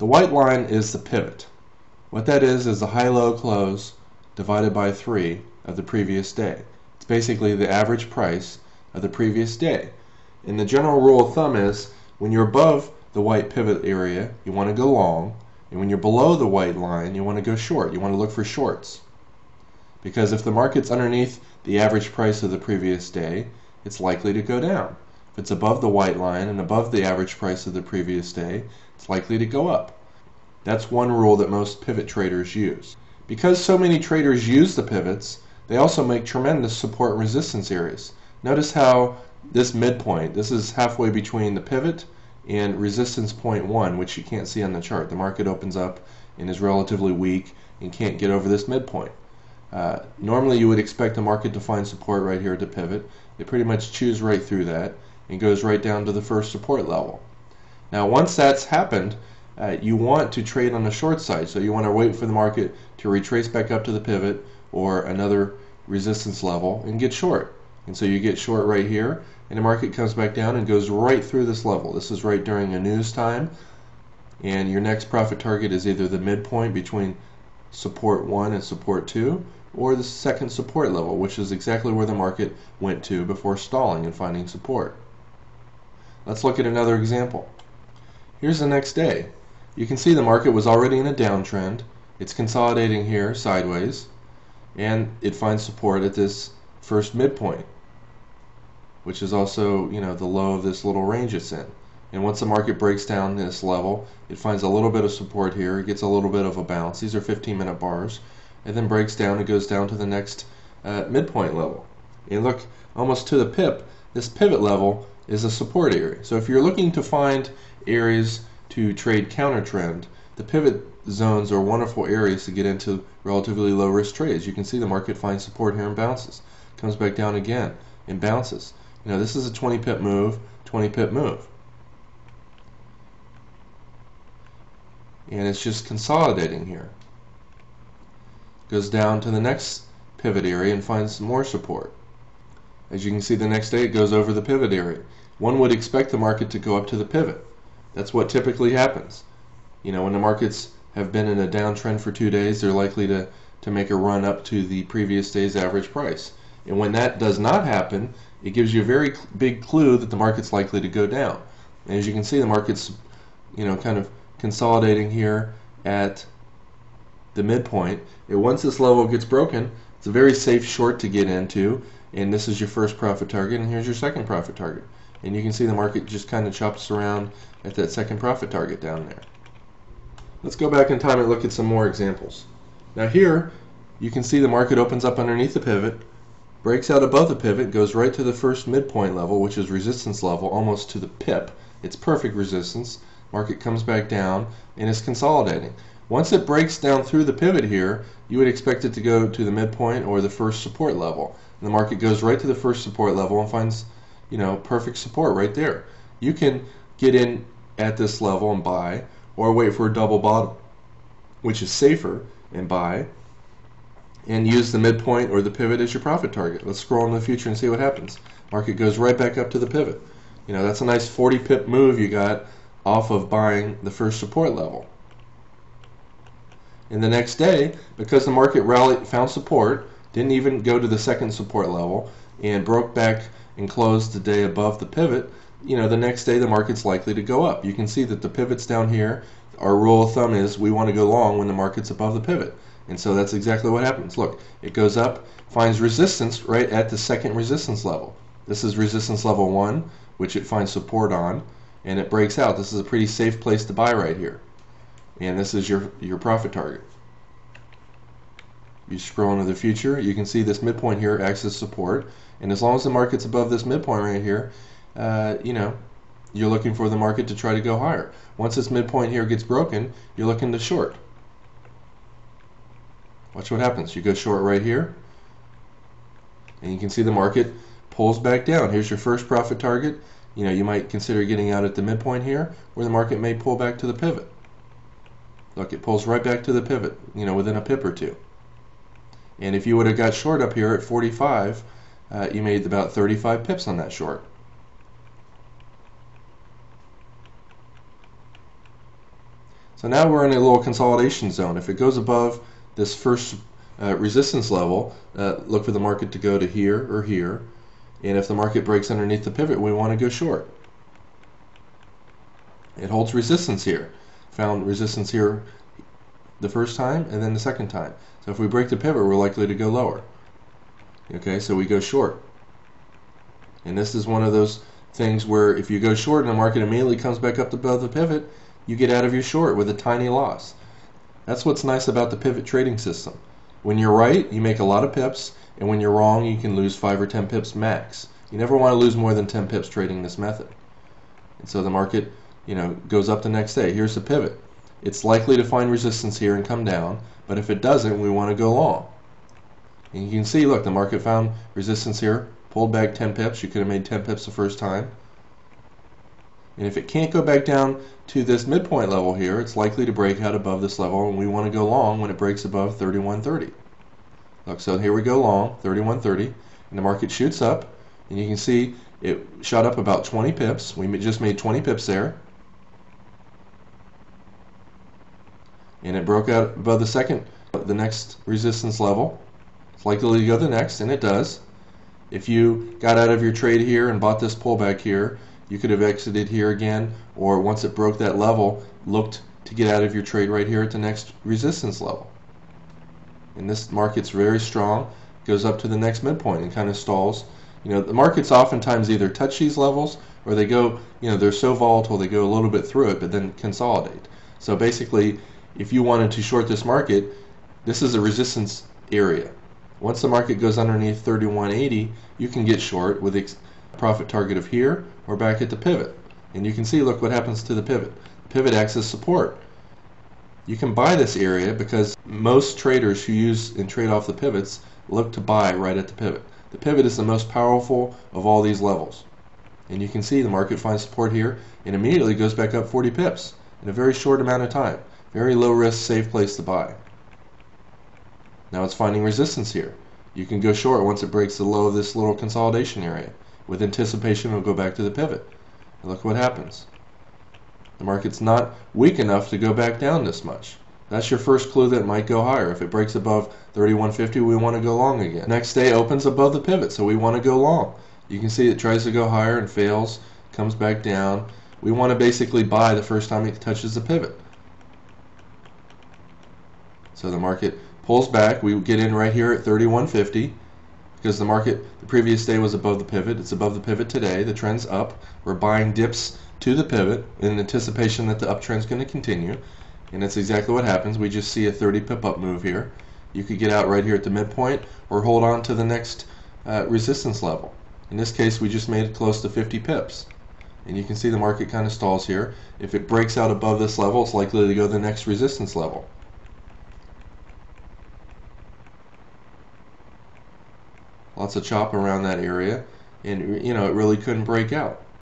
The white line is the pivot. What that is the high-low close divided by 3 of the previous day. It's basically the average price of the previous day. And the general rule of thumb is when you're above the white pivot area, you want to go long, and when you're below the white line, you want to go short. You want to look for shorts. Because if the market's underneath the average price of the previous day, it's likely to go down. If it's above the white line and above the average price of the previous day, it's likely to go up. That's one rule that most pivot traders use. Because so many traders use the pivots, they also make tremendous support and resistance areas. Notice how this midpoint, this is halfway between the pivot and resistance point 1, which you can't see on the chart. The market opens up and is relatively weak and can't get over this midpoint. Normally you would expect the market to find support right here at the pivot. It pretty much chews right through that and goes right down to the first support level. Now once that's happened, you want to trade on the short side, so you want to wait for the market to retrace back up to the pivot or another resistance level and get short. And so you get short right here, and the market comes back down and goes right through this level. This is right during a news time, and your next profit target is either the midpoint between support 1 and support 2 or the second support level, which is exactly where the market went to before stalling and finding support. Let's look at another example. Here's the next day. You can see the market was already in a downtrend. It's consolidating here sideways, and it finds support at this first midpoint, which is also, the low of this little range it's in. And once the market breaks down this level, it finds a little bit of support here. It gets a little bit of a bounce. These are 15-minute bars, and then breaks down and goes down to the next midpoint level. And look, almost to the pip, this pivot level is a support area. So if you're looking to find areas to trade counter trend, the pivot zones are wonderful areas to get into relatively low risk trades. You can see the market finds support here and bounces, comes back down again and bounces. This is a 20 pip move, 20 pip move, and it's just consolidating here. Goes down to the next pivot area and finds some more support. As you can see, the next day it goes over the pivot area. One would expect the market to go up to the pivot. That's what typically happens. When the markets have been in a downtrend for 2 days, they're likely to make a run up to the previous day's average price. And when that does not happen, it gives you a very big clue that the market's likely to go down. And as you can see, the market's kind of consolidating here at the midpoint. And once this level gets broken, it's a very safe short to get into, and this is your first profit target, and here's your second profit target. And you can see the market just kind of chops around at that second profit target down there. Let's go back in time and look at some more examples. Now here you can see the market opens up underneath the pivot, breaks out above the pivot, goes right to the first midpoint level, which is resistance level, almost to the pip. It's perfect resistance. Market comes back down and is consolidating. Once it breaks down through the pivot here, you would expect it to go to the midpoint or the first support level. And the market goes right to the first support level and finds perfect support right there. You can get in at this level and buy, or wait for a double bottom, which is safer, and buy, and use the midpoint or the pivot as your profit target. Let's scroll into the future and see what happens. Market goes right back up to the pivot. That's a nice 40 pip move you got off of buying the first support level. And the next day, because the market rallied, found support, didn't even go to the second support level, and broke back and closed the day above the pivot, the next day the market's likely to go up. You can see that the pivot's down here. Our rule of thumb is we want to go long when the market's above the pivot. And so that's exactly what happens. Look, it goes up, finds resistance right at the second resistance level. This is resistance level 1, which it finds support on, and it breaks out. This is a pretty safe place to buy right here. And this is your profit target. You scroll into the future, you can see this midpoint here acts as support, and as long as the market's above this midpoint right here, you're looking for the market to try to go higher. Once this midpoint here gets broken, you're looking to short. Watch what happens. You go short right here, and you can see the market pulls back down. Here's your first profit target. You might consider getting out at the midpoint here, where the market may pull back to the pivot. Look, it pulls right back to the pivot, within a pip or two. And if you would have got short up here at 45, you made about 35 pips on that short. So now we're in a little consolidation zone. If it goes above this first resistance level, look for the market to go to here or here. And if the market breaks underneath the pivot, we want to go short. It holds resistance here. Found resistance here the first time and then the second time. So if we break the pivot, we're likely to go lower. Okay, so we go short. And this is one of those things where if you go short and the market immediately comes back up above the pivot, you get out of your short with a tiny loss. That's what's nice about the pivot trading system. When you're right, you make a lot of pips, and when you're wrong, you can lose 5 or 10 pips max. You never want to lose more than 10 pips trading this method. And so the market, goes up the next day. Here's the pivot. It's likely to find resistance here and come down, but if it doesn't, we want to go long. And you can see, look, the market found resistance here, pulled back 10 pips. You could have made 10 pips the first time. And if it can't go back down to this midpoint level here, it's likely to break out above this level, and we want to go long when it breaks above 31.30. Look, so here we go long, 31.30, and the market shoots up, and you can see it shot up about 20 pips. We just made 20 pips there. And it broke out above the next resistance level. It's likely to go the next, and it does. If you got out of your trade here and bought this pullback here, you could have exited here again, or once it broke that level, looked to get out of your trade right here at the next resistance level. And this market's very strong, goes up to the next midpoint and kind of stalls. The markets oftentimes either touch these levels or they go, they're so volatile they go a little bit through it but then consolidate. So basically, if you wanted to short this market, this is a resistance area. Once the market goes underneath 31.80, you can get short with a profit target of here or back at the pivot. And you can see, look what happens to the pivot. The pivot acts as support. You can buy this area because most traders who use and trade off the pivots look to buy right at the pivot. The pivot is the most powerful of all these levels. And you can see the market finds support here and immediately goes back up 40 pips in a very short amount of time. Very low risk, safe place to buy. Now it's finding resistance here. You can go short once it breaks the low of this little consolidation area. With anticipation, it'll go back to the pivot. And look what happens. The market's not weak enough to go back down this much. That's your first clue that it might go higher. If it breaks above 31.50, we want to go long again. Next day opens above the pivot, so we want to go long. You can see it tries to go higher and fails, comes back down. We want to basically buy the first time it touches the pivot. So the market pulls back. We get in right here at 31.50 because the previous day was above the pivot. It's above the pivot today. The trend's up. We're buying dips to the pivot in anticipation that the uptrend's going to continue. And that's exactly what happens. We just see a 30 pip up move here. You could get out right here at the midpoint or hold on to the next resistance level. In this case, we just made it close to 50 pips. And you can see the market kind of stalls here. If it breaks out above this level, it's likely to go to the next resistance level. Lots of chop around that area, and it really couldn't break out.